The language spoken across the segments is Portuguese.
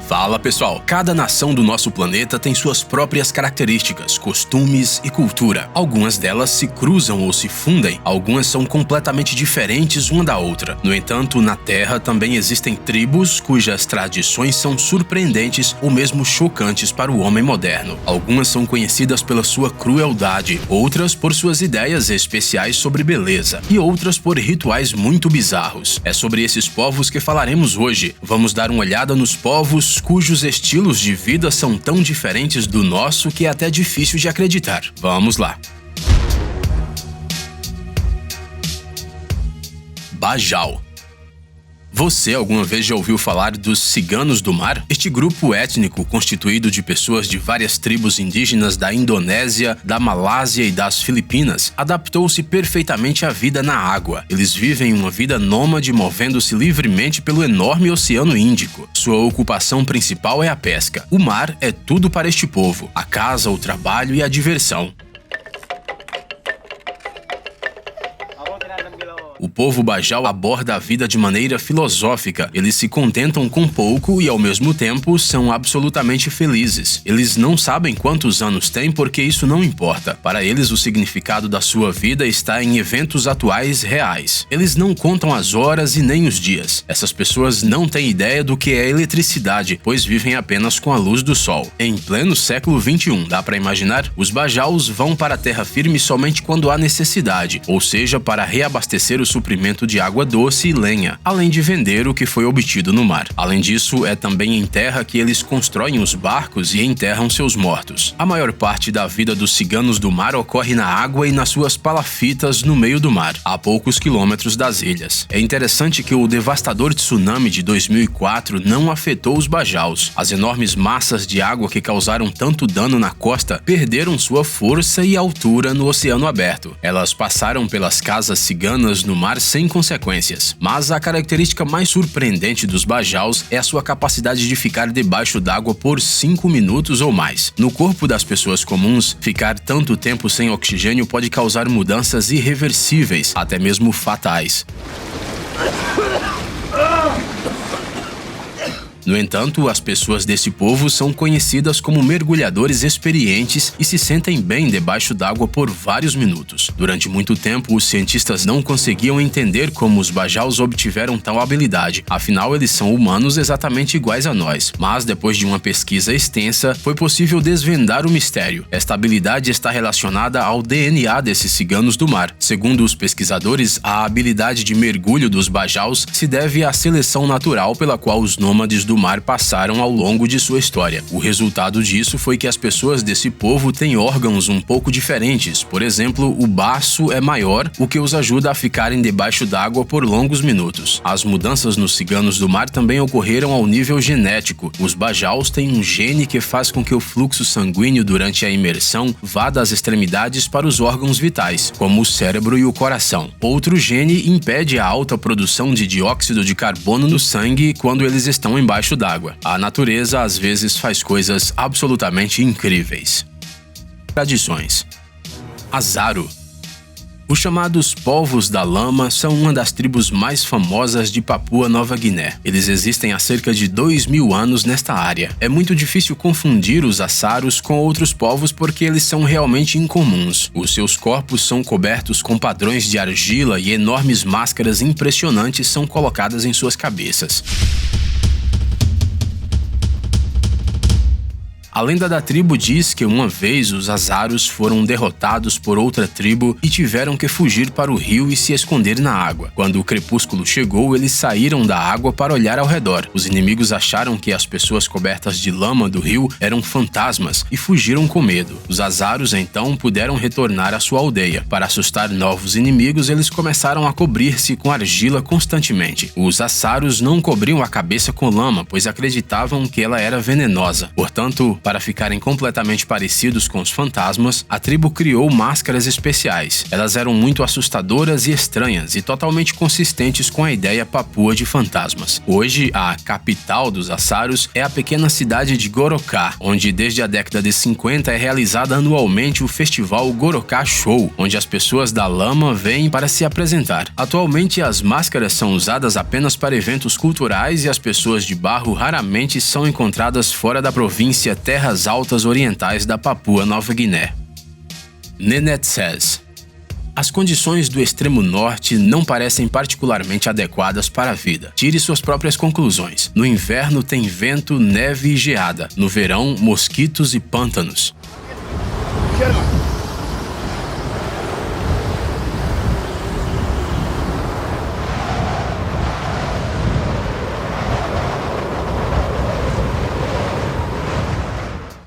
Fala pessoal, cada nação do nosso planeta tem suas próprias características, costumes e cultura. Algumas delas se cruzam ou se fundem, algumas são completamente diferentes uma da outra. No entanto, na Terra também existem tribos cujas tradições são surpreendentes ou mesmo chocantes para o homem moderno. Algumas são conhecidas pela sua crueldade, outras por suas ideias especiais sobre beleza e outras por rituais muito bizarros. É sobre esses povos que falaremos hoje. Vamos dar uma olhada nos povos cujos estilos de vida são tão diferentes do nosso que é até difícil de acreditar. Vamos lá! Bajau. Você alguma vez já ouviu falar dos Ciganos do Mar? Este grupo étnico, constituído de pessoas de várias tribos indígenas da Indonésia, da Malásia e das Filipinas, adaptou-se perfeitamente à vida na água. Eles vivem uma vida nômade, movendo-se livremente pelo enorme Oceano Índico. Sua ocupação principal é a pesca. O mar é tudo para este povo: a casa, o trabalho e a diversão. O povo Bajau aborda a vida de maneira filosófica. Eles se contentam com pouco e, ao mesmo tempo, são absolutamente felizes. Eles não sabem quantos anos têm porque isso não importa. Para eles, o significado da sua vida está em eventos atuais reais. Eles não contam as horas e nem os dias. Essas pessoas não têm ideia do que é eletricidade, pois vivem apenas com a luz do sol. Em pleno século XXI, dá para imaginar? Os Bajaus vão para a terra firme somente quando há necessidade, ou seja, para reabastecer o suprimento de água doce e lenha, além de vender o que foi obtido no mar. Além disso, é também em terra que eles constroem os barcos e enterram seus mortos. A maior parte da vida dos ciganos do mar ocorre na água e nas suas palafitas no meio do mar, a poucos quilômetros das ilhas. É interessante que o devastador tsunami de 2004 não afetou os Bajaus. As enormes massas de água que causaram tanto dano na costa perderam sua força e altura no oceano aberto. Elas passaram pelas casas ciganas no mar sem consequências. Mas a característica mais surpreendente dos Bajaus é a sua capacidade de ficar debaixo d'água por 5 minutos ou mais. No corpo das pessoas comuns, ficar tanto tempo sem oxigênio pode causar mudanças irreversíveis, até mesmo fatais. No entanto, as pessoas desse povo são conhecidas como mergulhadores experientes e se sentem bem debaixo d'água por vários minutos. Durante muito tempo, os cientistas não conseguiam entender como os Bajaus obtiveram tal habilidade, afinal eles são humanos exatamente iguais a nós. Mas depois de uma pesquisa extensa, foi possível desvendar o mistério. Esta habilidade está relacionada ao DNA desses ciganos do mar. Segundo os pesquisadores, a habilidade de mergulho dos Bajaus se deve à seleção natural pela qual os nômades do mar passaram ao longo de sua história. O resultado disso foi que as pessoas desse povo têm órgãos um pouco diferentes. Por exemplo, o baço é maior, o que os ajuda a ficarem debaixo d'água por longos minutos. As mudanças nos ciganos do mar também ocorreram ao nível genético. Os Bajaus têm um gene que faz com que o fluxo sanguíneo durante a imersão vá das extremidades para os órgãos vitais, como o cérebro e o coração. Outro gene impede a alta produção de dióxido de carbono no sangue quando eles estão embaixo d'água. A natureza às vezes faz coisas absolutamente incríveis. Tradições. Azaro. Os chamados povos da lama são uma das tribos mais famosas de Papua Nova Guiné. Eles existem há cerca de 2.000 anos nesta área. É muito difícil confundir os assaros com outros povos porque eles são realmente incomuns. Os seus corpos são cobertos com padrões de argila e enormes máscaras impressionantes são colocadas em suas cabeças. A lenda da tribo diz que uma vez os azaros foram derrotados por outra tribo e tiveram que fugir para o rio e se esconder na água. Quando o crepúsculo chegou, eles saíram da água para olhar ao redor. Os inimigos acharam que as pessoas cobertas de lama do rio eram fantasmas e fugiram com medo. Os azaros então puderam retornar à sua aldeia. Para assustar novos inimigos, eles começaram a cobrir-se com argila constantemente. Os assaros não cobriam a cabeça com lama, pois acreditavam que ela era venenosa. Portanto, Para ficarem completamente parecidos com os fantasmas, a tribo criou máscaras especiais. Elas eram muito assustadoras e estranhas e totalmente consistentes com a ideia papua de fantasmas. Hoje, a capital dos Assaros é a pequena cidade de Gorokha, onde desde a década de 50 é realizada anualmente o festival Gorokha Show, onde as pessoas da lama vêm para se apresentar. Atualmente, as máscaras são usadas apenas para eventos culturais e as pessoas de barro raramente são encontradas fora da província Terras Altas Orientais da Papua Nova Guiné. Nenetsés. As condições do extremo norte não parecem particularmente adequadas para a vida. Tire suas próprias conclusões. No inverno tem vento, neve e geada. No verão, mosquitos e pântanos.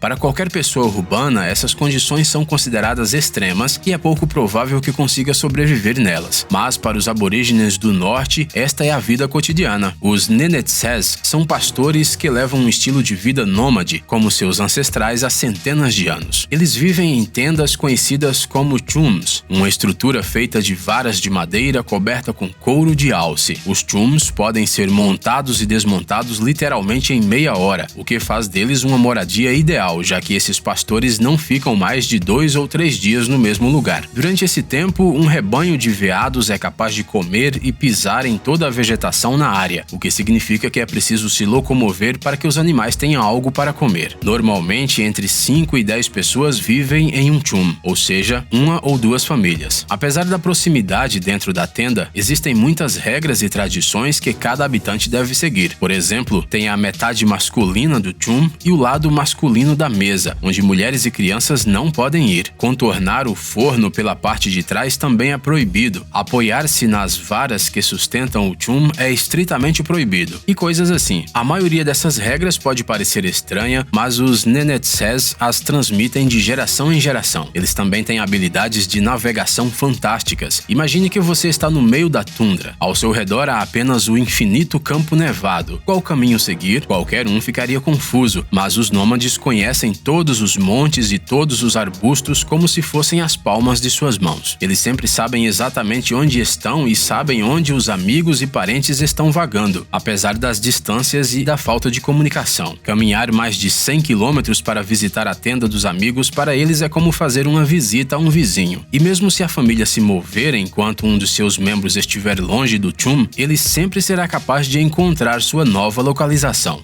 Para qualquer pessoa urbana, essas condições são consideradas extremas e é pouco provável que consiga sobreviver nelas. Mas para os aborígenes do norte, esta é a vida cotidiana. Os Nenetsés são pastores que levam um estilo de vida nômade, como seus ancestrais há centenas de anos. Eles vivem em tendas conhecidas como chums, uma estrutura feita de varas de madeira coberta com couro de alce. Os chums podem ser montados e desmontados literalmente em meia hora, o que faz deles uma moradia ideal, já que esses pastores não ficam mais de 2 ou 3 dias no mesmo lugar. Durante esse tempo, um rebanho de veados é capaz de comer e pisar em toda a vegetação na área, o que significa que é preciso se locomover para que os animais tenham algo para comer. Normalmente, entre 5 e 10 pessoas vivem em um chum, ou seja, 1 ou 2 famílias. Apesar da proximidade dentro da tenda, existem muitas regras e tradições que cada habitante deve seguir. Por exemplo, tem a metade masculina do chum e o lado masculino da mesa, onde mulheres e crianças não podem ir. Contornar o forno pela parte de trás também é proibido. Apoiar-se nas varas que sustentam o chum é estritamente proibido. E coisas assim. A maioria dessas regras pode parecer estranha, mas os Nenetsés as transmitem de geração em geração. Eles também têm habilidades de navegação fantásticas. Imagine que você está no meio da tundra. Ao seu redor há apenas o infinito campo nevado. Qual caminho seguir? Qualquer um ficaria confuso, mas os nômades conhecem todos os montes e todos os arbustos como se fossem as palmas de suas mãos. Eles sempre sabem exatamente onde estão e sabem onde os amigos e parentes estão vagando, apesar das distâncias e da falta de comunicação. Caminhar mais de 100 quilômetros para visitar a tenda dos amigos para eles é como fazer uma visita a um vizinho. E mesmo se a família se mover enquanto um dos seus membros estiver longe do chum, ele sempre será capaz de encontrar sua nova localização.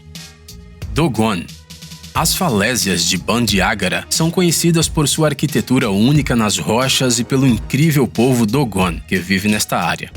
Dogon. As falésias de Bandiagara são conhecidas por sua arquitetura única nas rochas e pelo incrível povo Dogon que vive nesta área.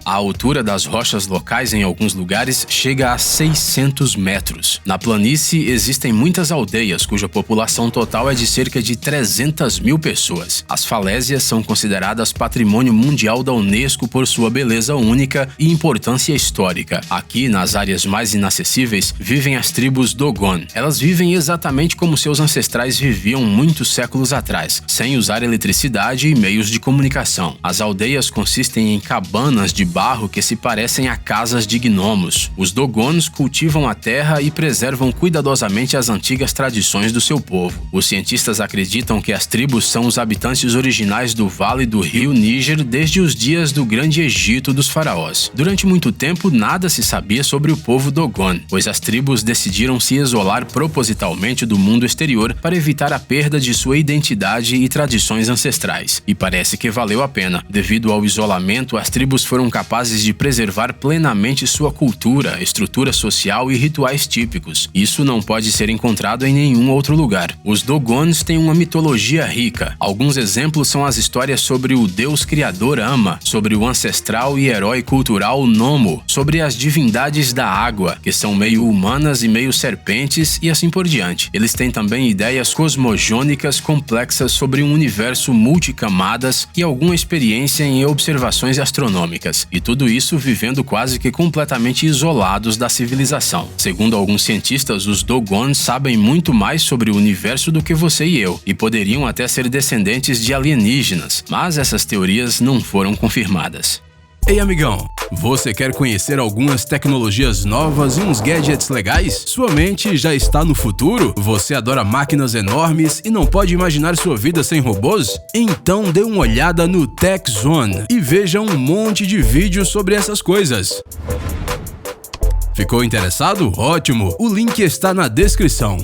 A altura das rochas locais em alguns lugares chega a 600 metros. Na planície existem muitas aldeias cuja população total é de cerca de 300 mil pessoas. As falésias são consideradas patrimônio mundial da Unesco por sua beleza única e importância histórica. Aqui, nas áreas mais inacessíveis, vivem as tribos Dogon. Elas vivem exatamente como seus ancestrais viviam muitos séculos atrás, sem usar eletricidade e meios de comunicação. As aldeias consistem em cabanas de barro que se parecem a casas de gnomos. Os Dogons cultivam a terra e preservam cuidadosamente as antigas tradições do seu povo. Os cientistas acreditam que as tribos são os habitantes originais do vale do rio Níger desde os dias do Grande Egito dos faraós. Durante muito tempo, nada se sabia sobre o povo Dogon, pois as tribos decidiram se isolar propositalmente do mundo exterior para evitar a perda de sua identidade e tradições ancestrais. E parece que valeu a pena. Devido ao isolamento, as tribos foram capazes de preservar plenamente sua cultura, estrutura social e rituais típicos. Isso não pode ser encontrado em nenhum outro lugar. Os Dogons têm uma mitologia rica. Alguns exemplos são as histórias sobre o deus criador Ama, sobre o ancestral e herói cultural Nomo, sobre as divindades da água, que são meio humanas e meio serpentes, e assim por diante. Eles têm também ideias cosmogônicas complexas sobre um universo multicamadas e alguma experiência em observações astronômicas. E tudo isso vivendo quase que completamente isolados da civilização. Segundo alguns cientistas, os Dogons sabem muito mais sobre o universo do que você e eu, e poderiam até ser descendentes de alienígenas, mas essas teorias não foram confirmadas. Ei, amigão! Você quer conhecer algumas tecnologias novas e uns gadgets legais? Sua mente já está no futuro? Você adora máquinas enormes e não pode imaginar sua vida sem robôs? Então dê uma olhada no Tech Zone e veja um monte de vídeos sobre essas coisas. Ficou interessado? Ótimo! O link está na descrição.